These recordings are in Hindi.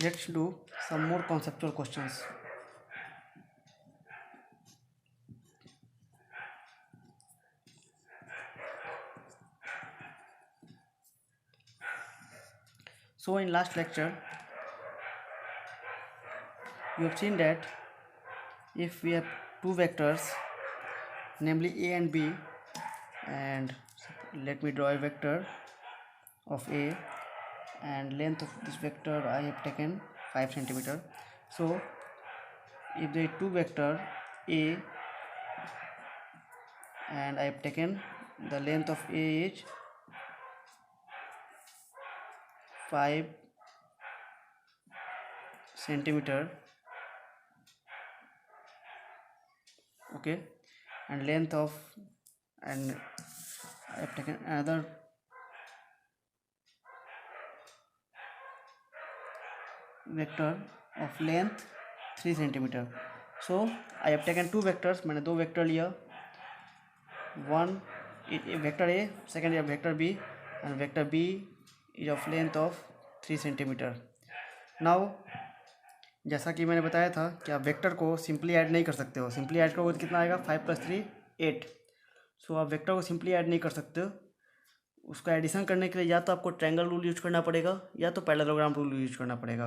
Let's do some more conceptual questions. So in last lecture, you have seen that if we have two vectors, namely a and b, and let me draw a vector of a, and length of this vector I have taken 5 centimeter. So if there are two vector a, and I have taken the length of a is 5 centimeter, okay, and length of, and I have taken another vector of length 3 centimeter. So I have taken two vectors, मैंने दो वेक्टर लिया, one vector a, second is vector b, and vector b is of length of 3 centimeter. Now जैसा कि मैंने बताया था कि आप वेक्टर को सिंपली ऐड नहीं कर सकते हो. सिंपली ऐड करोगे तो कितना आएगा, 5 + 3 8. सो आप वेक्टर को सिंपली ऐड नहीं कर सकते हो. उसका एडिशन करने के लिए या तो आपको ट्रायंगल रूल यूज करना पड़ेगा या तो पैरेललोग्राम रूल यूज करना पड़ेगा.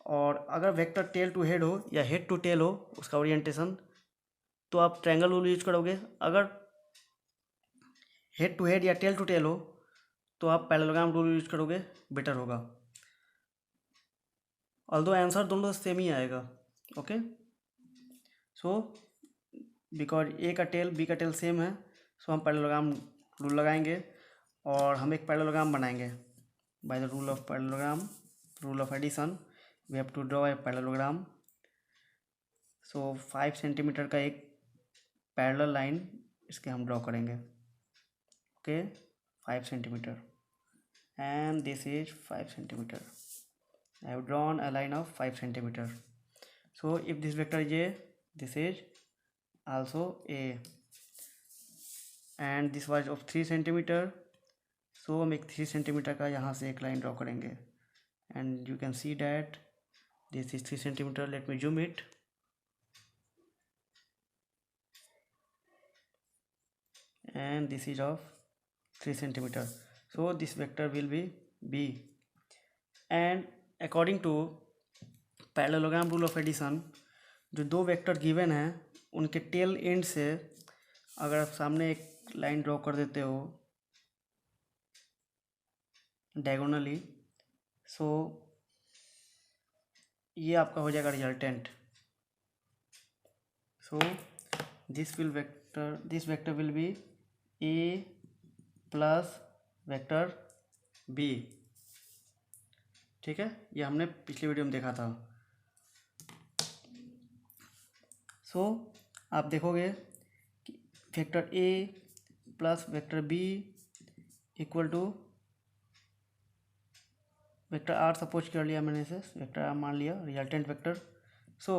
और अगर वेक्टर टेल टू हेड हो या हेड टू टेल हो उसका ओरिएंटेशन, तो आप ट्रायंगल रूल यूज करोगे. अगर हेड टू हेड या टेल टू टेल हो तो आप पैरेललोग्राम रूल यूज करोगे, बेटर होगा. ऑल्दो आंसर दोनों सेम ही आएगा. ओके, सो बिकॉज ए का टेल बी का टेल सेम है, सो हम पैरेललोग्राम रूल लगाएंगे और हम एक पैरेललोग्राम बनाएंगे. By the rule of parallelogram, rule of addition, we have to draw a parallelogram. So 5 centimetre का एक पैरेलल लाइन इसके हम ड्रॉ करेंगे. Okay, 5 centimetre, and this is 5 centimeter. I have drawn a line of 5 centimeter. So if this vector is a, this is also a, and this was of 3 centimeter. So हम एक 3 centimeter का यहाँ से एक लाइन ड्रॉ करेंगे, and you can see that this is 3 centimeter. Let me zoom it. And this is of 3 centimeter. So this vector will be b. And according to parallelogram rule of addition, जो दो वेक्टर गिवन हैं उनके टेल एंड से अगर आप सामने एक लाइन ड्रॉ कर देते हो डायगोनली, सो ये आपका हो जाएगा resultant. So this vector will be A plus vector B. ठीक है, ये हमने पिछली वीडियो में देखा था. सो आप देखोगे कि vector A plus vector B equal to vector R suppose कर लिया मैंने, इसे वेक्टर आर मान लिया resultant vector. So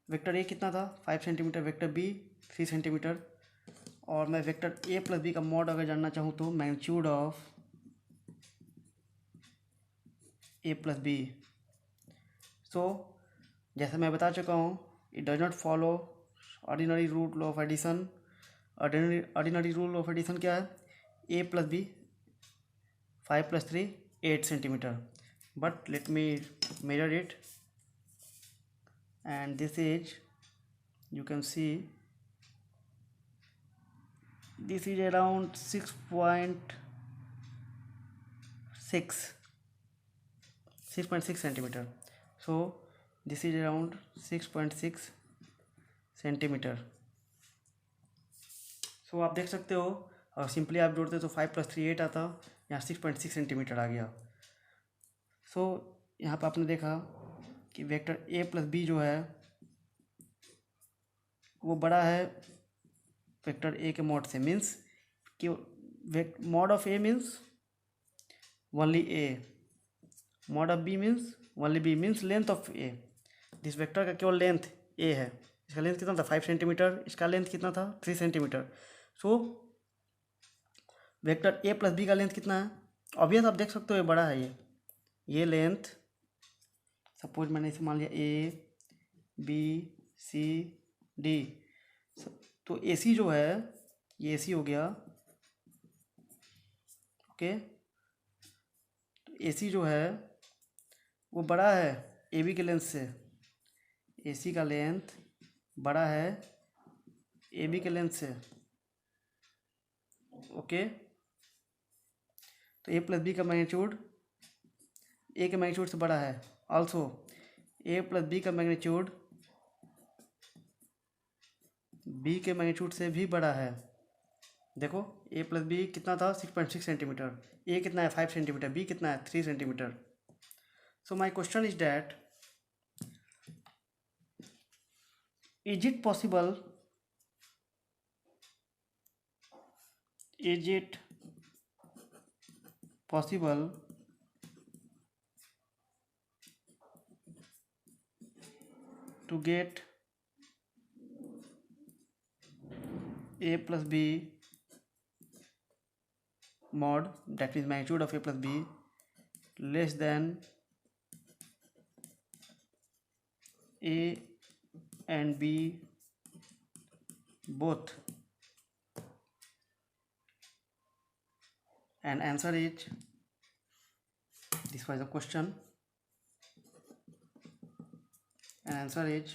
vector A कितना था 5 सेंटीमीटर, वेक्टर बी 3 सेंटीमीटर, और मैं वेक्टर ए प्लस बी का मॉड अगर जानना चाहूँ तो magnitude of A plus B. So जैसे मैं बता चुका हूँ, it does not follow ordinary rule of addition. Ordinary rule of addition क्या है, A plus B 5 + 3 8 centimetre. But let me measure it, and this is, you can see this is around 6.6 centimeter. So this is around 6.6 centimetre. So आप देख सकते हो, और सिंपली आप जोड़ते तो 5 + 3 8 आता, यहाँ 6.6 सेंटीमीटर आ गया. सो यहाँ पर आपने देखा कि वेक्टर ए प्लस बी जो है वो बड़ा है वेक्टर ए के मॉड से. मीन्स कि mod of A means only A, mod of B means only B, means length of A. This vector का केवल लेंथ ए है. इसका लेंथ कितना था 5 सेंटीमीटर, इसका लेंथ कितना था 3 centimetre. So vector A plus B का लेंथ कितना है, ऑब्वियस आप देख सकते हो ये बड़ा है. ये लेंथ सपोज मैंने इसे मान लिया ए बी सी डी। तो ए सी जो है ये ए सी हो गया। ओके, तो ए सी जो है वो बड़ा है ए बी के लेंथ से। ए सी का लेंथ बड़ा है ए बी के लेंथ से। ओके, तो ए प्लस बी का मैग्नीट्यूड ए के मैग्नीट्यूड से बड़ा है। ऑल्सो ए प्लस बी का मैग्नीट्यूड बी के मैग्नीट्यूड से भी बड़ा है। देखो ए प्लस बी कितना था 6.6 सेंटीमीटर, ए कितना है 5 सेंटीमीटर, बी कितना है 3 centimetre. So my question is that is it possible to get a plus b mod, that means magnitude of a plus b less than a and b both, and answer is, this was a question, and answer is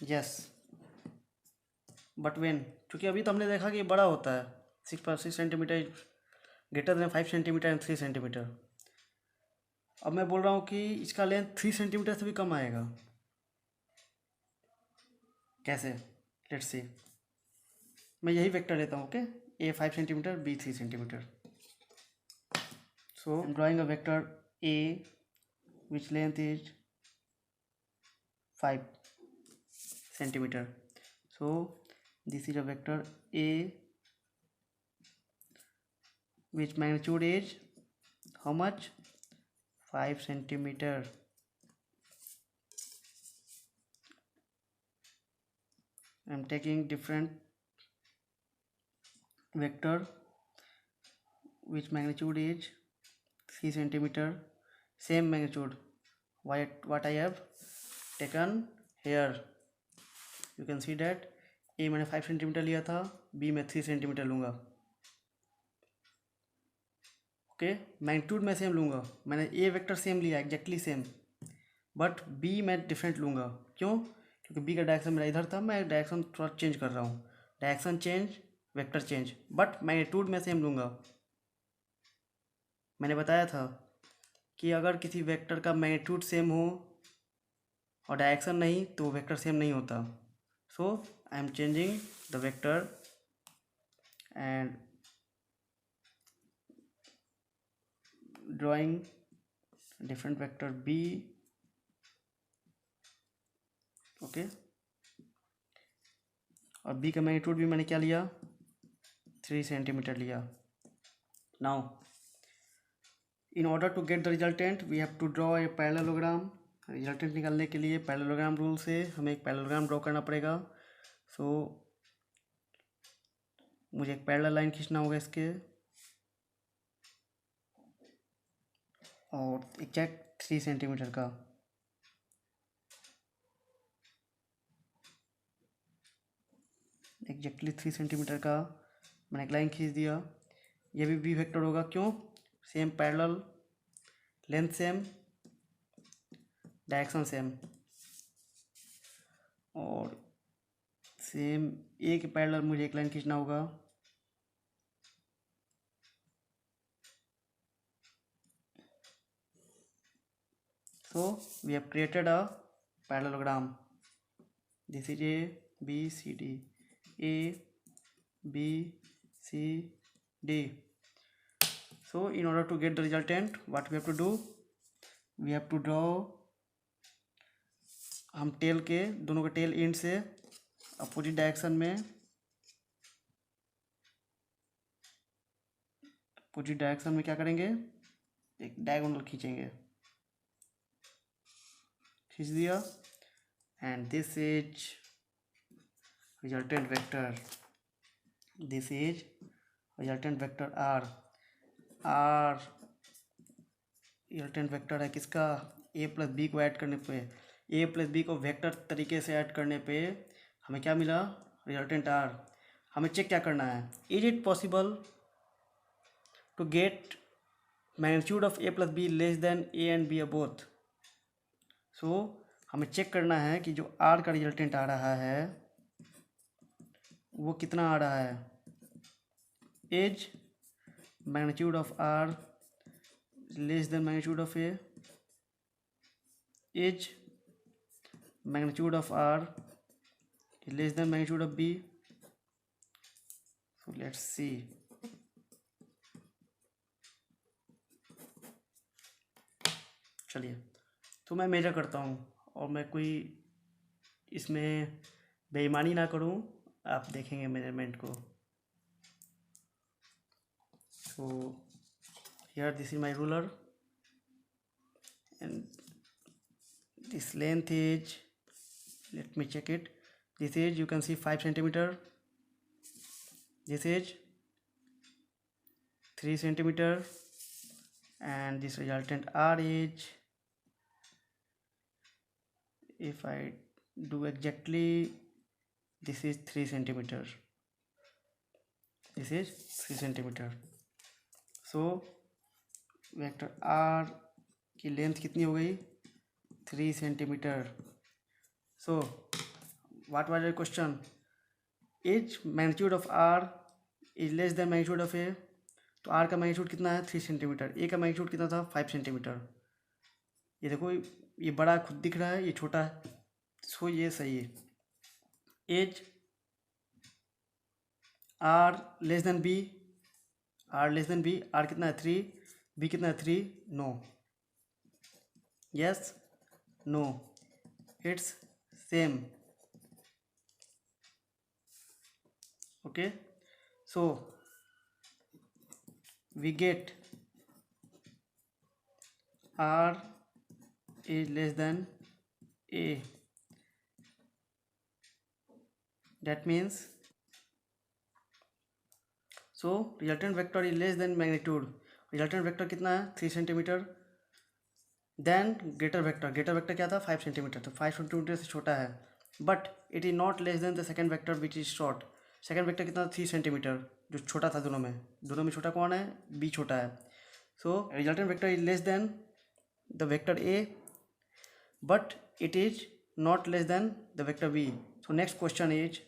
yes. But when, चूँकि अभी तो हमने देखा कि बड़ा होता है 6.6 centimetre greater than 5 centimetre and 3 centimetre. अब मैं बोल रहा हूँ कि इसका लेंथ 3 सेंटीमीटर से भी कम आएगा। कैसे? Let's see. मैं यही वेक्टर लेता हूँ। Okay, A 5 centimetre, B 3 centimetre. So I am drawing a vector A which length is 5 centimetre. So this is a vector A which magnitude is how much? 5 centimeter. I am taking different vector which magnitude is 3 centimeter, same magnitude what I have taken here. You can see that ए मैंने 5 सेंटीमीटर लिया था, बी में 3 सेंटीमीटर लूँगा। ओके, मैग्नीट्यूड में सेम लूँगा। मैंने ए वेक्टर सेम लिया, एग्जैक्टली सेम, बट बी मैं डिफरेंट लूँगा। क्यों? क्योंकि बी का डायरेक्शन मेरा इधर था, मैं डायरेक्शन थोड़ा चेंज कर रहा हूँ। Direction change, vector change, but magnitude में सेम लूँगा। मैंने बताया था कि अगर किसी वेक्टर का मैग्नीट्यूड सेम हो और डायरेक्शन नहीं तो वेक्टर सेम नहीं होता। So I am changing the vector and drawing different vector B. Okay, और B का मैग्नीट्यूड भी मैंने क्या लिया? 3 सेंटीमीटर लिया। Now in order to get the resultant we have to draw a parallelogram. Resultant निकालने के लिए पैरेललोग्राम रूल से हमें एक पैरेललोग्राम ड्रॉ करना पड़ेगा। सो मुझे एक पैरेलल लाइन खींचना होगा इसके, और एग्जैक्ट 3 सेंटीमीटर का। एग्जैक्टली 3 सेंटीमीटर का मैंने एक लाइन खींच दिया। ये भी बी वेक्टर होगा। क्यों? Same parallel, length same, direction same, और सेम ए के पैरेलल मुझे एक लाइन खींचना होगा। So we have created a parallelogram. This is A B C D, A B C D. So in order to get the resultant what we have to do, we have to draw, हम टेल के दोनों के टेल एंड से अपोजिट डायरेक्शन में, अपोजिट डायरेक्शन में क्या करेंगे? एक डायगोनल खींचेंगे। खींच दिया, and this is resultant vector. This is resultant vector R. R resultant vector है किसका, ए प्लस बी को ऐड करने पे, ए प्लस बी को वेक्टर तरीके से ऐड करने पे हमें क्या मिला, रिजल्टेंट आर। हमें चेक क्या करना है, is it possible to get magnitude of A plus B less than A and B both. So हमें चेक करना है कि जो आर का रिजल्टेंट आ रहा है वो कितना आ रहा है, as magnitude of R less than magnitude of A, as magnitude of R less than magnitude of B. So let's see, चलिए तो मैं मेजर करता हूँ और मैं कोई इसमें बेईमानी ना करूँ, आप देखेंगे मेजरमेंट को। So here this is my ruler and this length is, let me check it, this is you can see 5 centimeter, this is 3 centimeter, and this resultant R is, if I do exactly, this is 3 centimeter, this is 3 centimeter। so vector R की लेंथ कितनी हो गई, 3 centimetre. so what was your question, is magnitude of R is less than magnitude of A। तो R का मैग्नीट्यूड कितना है, 3 सेंटीमीटर, A का मैग्नीट्यूड कितना था, 5 सेंटीमीटर। ये देखो ये बड़ा खुद दिख रहा है, ये छोटा है, सो ये सही है। As R less than B, R less than B, R कितना है 3, B कितना है 3, no, yes no, it's same. okay, so we get R is less than A, that means so resultant vector is less than magnitude, resultant vector कितना है 3 सेंटीमीटर, देन ग्रेटर वेक्टर क्या था 5 सेंटीमीटर, तो 5 सेंटीमीटर से छोटा है, but it is not less than the second vector which is short. Second vector कितना 3 सेंटीमीटर, जो छोटा था दोनों में छोटा कौन है, बी छोटा है। So resultant vector is less than the vector A, but it is not less than the vector B. So next question is,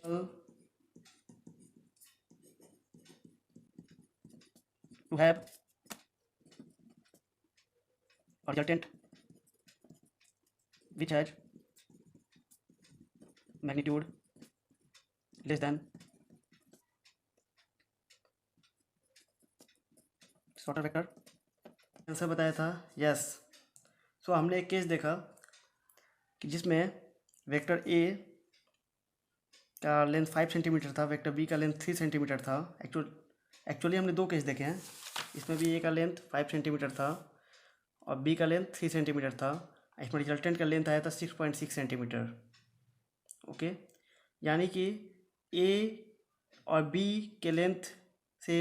to have resultant which has magnitude less than shorter vector, answer बताया था यस। सो हमने एक केस देखा कि जिसमें वेक्टर ए का लेंथ 5 सेंटीमीटर था, वेक्टर बी का लेंथ 3 सेंटीमीटर था। एक्चुअली हमने दो केस देखे हैं, इसमें भी ए का लेंथ 5 सेंटीमीटर था और बी का लेंथ 3 सेंटीमीटर था। इसमें रिजल्टेंट का लेंथ आया था 6.6 सेंटीमीटर। ओके, यानी कि ए और बी के लेंथ से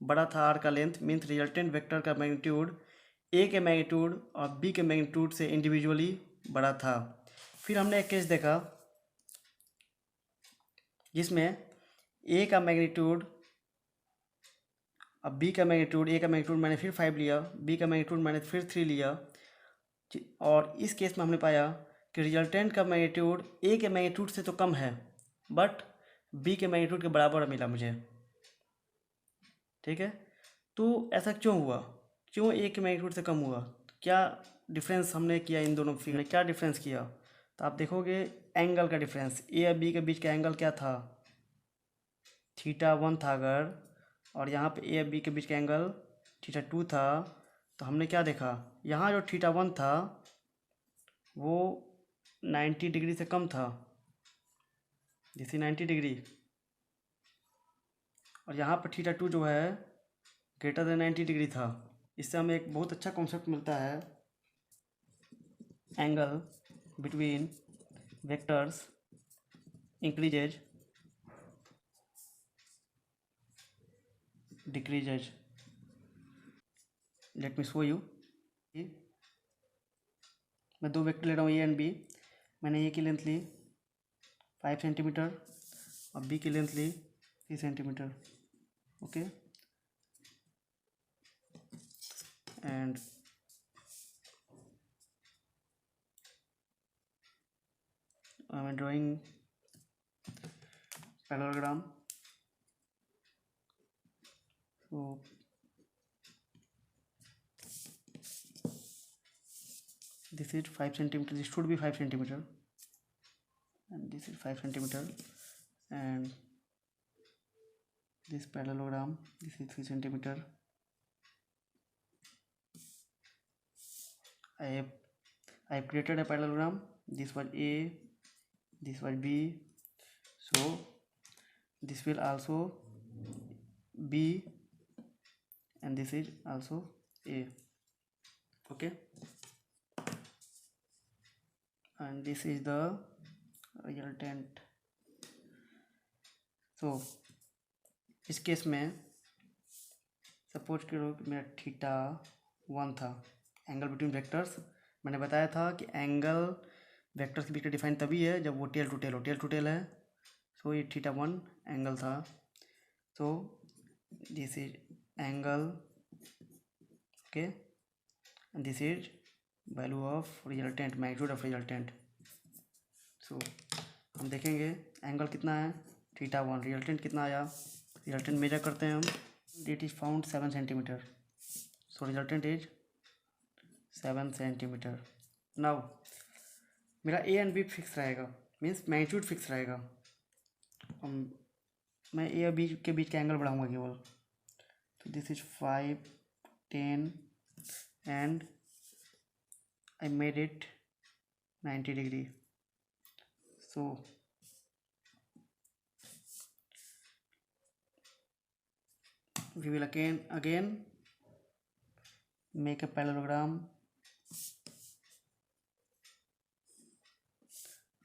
बड़ा था आर का लेंथ, मीन्स रिजल्टेंट वेक्टर का मैग्नीट्यूड ए के मैग्नीट्यूड और बी के मैग्नीट्यूड से इंडिविजुअली बड़ा था। फिर हमने एक केस देखा जिसमें ए का मैग्नीट्यूड और बी का मैग्नीट्यूड, ए का मैग्नीट्यूड मैंने फिर 5 लिया, बी का मैग्नीट्यूड मैंने फिर 3 लिया, और इस केस में हमने पाया कि रिजल्टेंट का मैग्नीट्यूड ए के मैग्नीट्यूड से तो कम है, बट बी के मैग्नीट्यूड के बराबर मिला मुझे। ठीक है, तो ऐसा क्यों हुआ, क्यों ए के मैग्नीट्यूड से कम हुआ, क्या डिफरेंस हमने किया इन दोनों फिगर में, क्या डिफरेंस किया, तो आप देखोगे एंगल का डिफरेंस, ए और बी के बीच का एंगल क्या था, θ1 था अगर, और यहाँ पे ए और बी के बीच का एंगल θ2 था। तो हमने क्या देखा, यहाँ जो θ1 था वो 90 डिग्री से कम था, जैसे 90 डिग्री, और यहाँ पर θ2 जो है ग्रेटर देन 90 डिग्री था। इससे हमें एक बहुत अच्छा कॉन्सेप्ट मिलता है, angle between vectors increases decreases. Let me show you, मैं दो वेक्टर ले रहा हूँ ए एंड बी। मैंने ए की लेंथ ली 5 सेंटीमीटर और बी की लेंथ ली 3 centimetre. Okay, and I am drawing parallelogram. So this is 5 centimeter, this should be 5 centimeter, and this is 5 centimeter, and this parallelogram, this is 3 centimeter. I have created a parallelogram. This was A, this was B, so this will also B, and this is also A. Okay, and this is the resultant. So इस केस में सपोज करो कि मेरा थीटा 1 था, एंगल बिटवीन वेक्टर्स। मैंने बताया था कि एंगल वेक्टर्स के बीच का डिफाइन तभी है जब वो टेल टू टेल हो, टेल टू टेल है। सो ये थीटा 1 एंगल था। So this is angle, okay, and this is value of resultant, magnitude of resultant. So हम देखेंगे एंगल कितना है, थीटा 1, रिजल्टेंट कितना आया, रिजल्टेंट मेजर करते हैं हम। It is found 7 centimetre, so resultant is 7 centimetre. Now मेरा ए एंड बी फिक्स रहेगा, मीन्स मैग्नीट्यूड फिक्स रहेगा। मैं ए और बी के बीच का एंगल बढ़ाऊंगा केवल। तो this is 5, 10 and I made it 90 degree. So we will again make a parallelogram.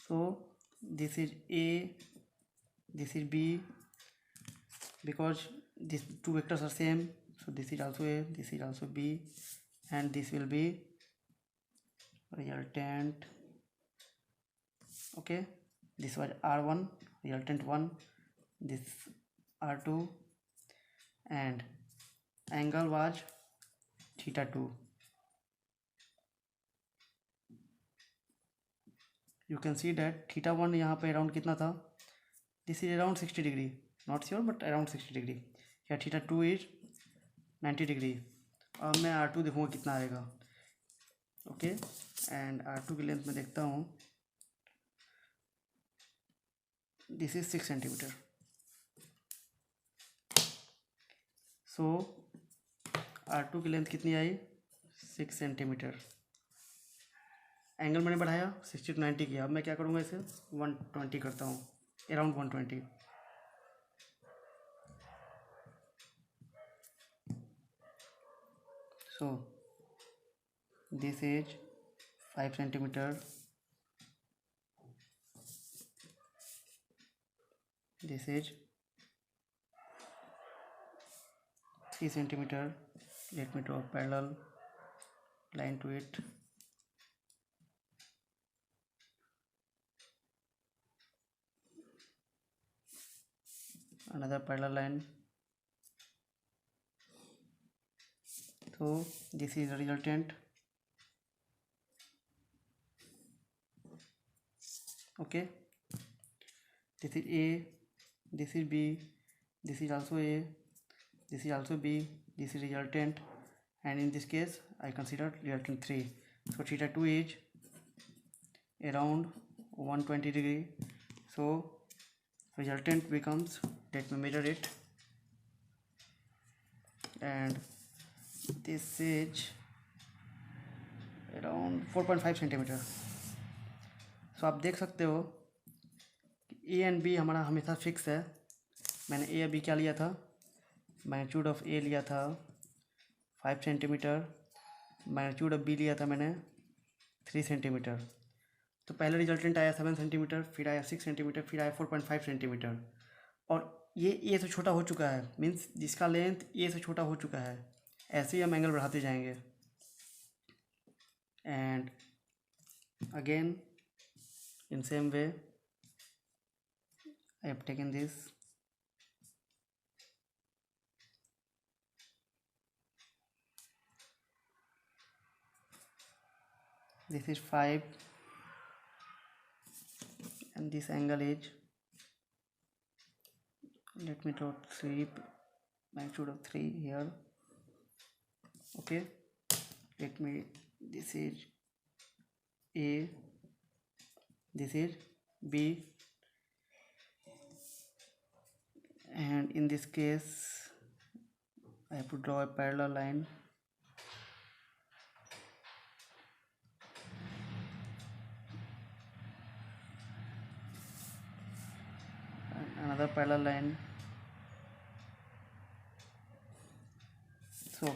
So this is A, this is B, because these two vectors are same, so this is also A, this is also B, and this will be resultant. Okay, this was R1, resultant 1, this R2, and angle was theta 2. You can see that theta 1 यहाँ पे अराउंड कितना था, this is around 60 degree, not sure but around 60 degree. या थीटा 2 इज 90 डिग्री। अब मैं R2 देखूँगा कितना आएगा। ओके, एंड R2 की लेंथ में देखता हूँ, this is 6 centimetre. So R2 की लेंथ कितनी आई, 6 सेंटीमीटर। एंगल मैंने बढ़ाया 60 to 90 किया। अब मैं क्या करूँगा, इसे 120 करता हूँ, around 120। So this is 5 centimetre, this is 3 centimeter. Let me draw a parallel line to it. Another parallel line. So this is the resultant. Okay, this is A, this is B, this is also A, this is also B, this is resultant, and in this case I consider resultant 3. So theta 2 is around 120 degree. So resultant becomes, let me measure it, and this is around 4.5 centimetre. So आप देख सकते हो कि ए एंड बी हमारा हमेशा फिक्स है। मैंने ए और बी क्या लिया था, मैग्नीट्यूड ऑफ ए लिया था 5 सेंटीमीटर, मैग्नीट्यूड ऑफ बी लिया था मैंने 3 सेंटीमीटर। तो पहले रिजल्टेंट आया 7 सेंटीमीटर, फिर आया 6 सेंटीमीटर, फिर आया 4.5 सेंटीमीटर। और ये ए से छोटा हो चुका है, मीन्स जिसका लेंथ ए से छोटा हो चुका है। ऐसे ही हम एंगल बढ़ाते जाएंगे। And Again, in same way, I have taken this. This is 5 and this angle is, let me draw 3, magnitude of 3 here. Okay, let me, this is A, this is B, and in this case I have to draw a parallel line. And another parallel line. So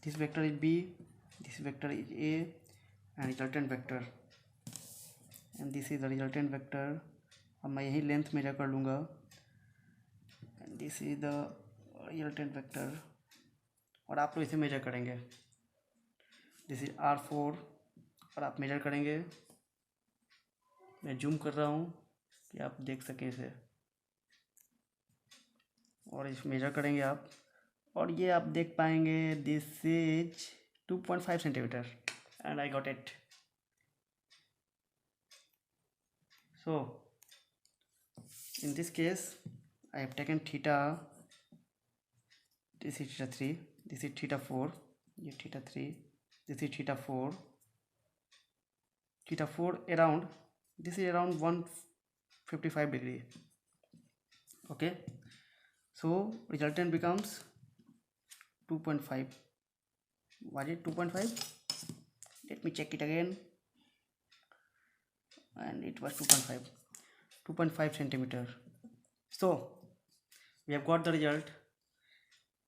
this vector is B, this vector is A, and resultant vector, and this is the resultant vector. अब मैं यही लेंथ मेजर कर लूँगा, and this is the resultant vector, और आप लोग इसे मेजर करेंगे. दिस इज R4 और आप मेजर करेंगे. मैं जूम कर रहा हूँ कि आप देख सकें इसे, और इस मेजर करेंगे आप, और ये आप देख पाएंगे. This is 2.5 centimetre and I got it. So in this case I have taken theta, this is theta 3, this is theta 4, ये theta 3, this is theta 4, theta 4 around, this is around 155 degree. Okay, so resultant becomes 2.5. Was it 2.5? Let me check it again, and it was 2.5 centimeter. So we have got the result.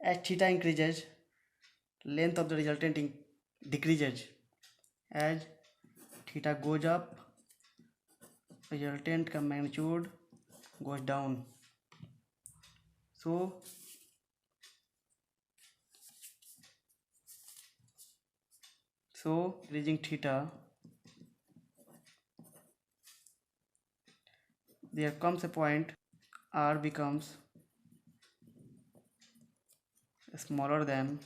As theta increases, length of the resultant decreases. As theta goes up, resultant का magnitude goes down. So increasing theta, there comes a point R becomes smaller than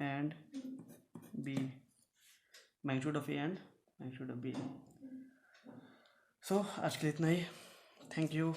and B, magnitude of A and magnitude of B. So आज के लिए इतना ही. Thank you.